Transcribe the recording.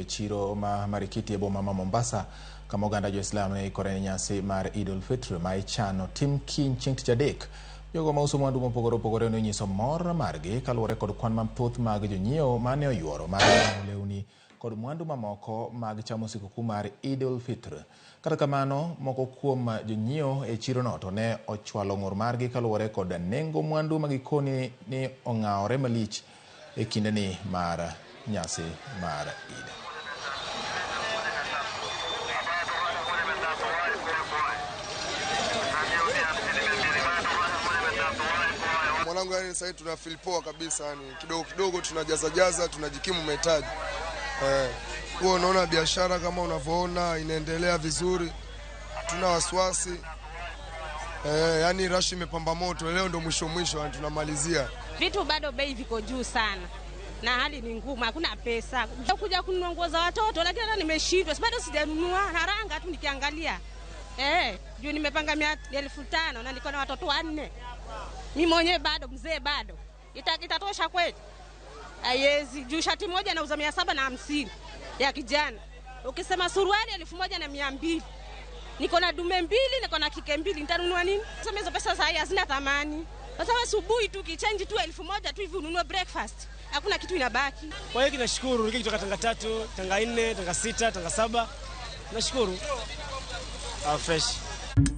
chiro ma marikiti e boma ma Mombasa kama oganda jo-Islam ne ikore nyasi mar Idul Fitr ma ichano tim kiny chieng' tich adek. Jogo ma uso mwandu mopogore opogore nonyiso mor margi kaluwore kod kwan mathoth mag jonyiewo mane oyuoro mar lewni kod mwandu mamoko mag chamo sikukuu mar Idul Fitr. Kata kamano, moko kuom jonyiewo e chirono to ne ochwalo ng'ur margi kaluwore kod nengo mwandu magikoni ni ong'awore malich e kindeni mar nyasi mar Eid. Mwanangu, yani sasa tuna feel poa kabisa, yani kidogo kidogo tunajaza tunajikimu mahitaji. Kwa unaona biashara kama unavyoona inaendelea vizuri. Tuna wasiwasi. Yani rush imepamba moto. Leo ndo mwisho yani tunamalizia. Vitu bado bei viko juu sana. Na hali ni ngumu, hakuna pesa. Kuja kununua nguo za watoto lakini hata nimeshindwa. Bado sijanunua, naranga tu nikiangalia. Juu nimepanga 500,000 na niko na watoto 4. Mimi mwenyewe bado mzee bado. Itatosha kweli? Haiwezi. Juu shati moja nauza 750 ya kijana. Ukisema suruali 1,200. Niko na dume 2, niko na kike 2. Nitanunua nini? Sasa hizo pesa sasa hazina thamani. Sasa asubuhi tu kichange tu 1,000 tu hivi ununue breakfast. Hakuna kitu inabaki. Kwa hiyo tunashukuru rudi kutoka Tanga 3, Tanga 4, Tanga 6, Tanga 7. Tunashukuru. Fresh.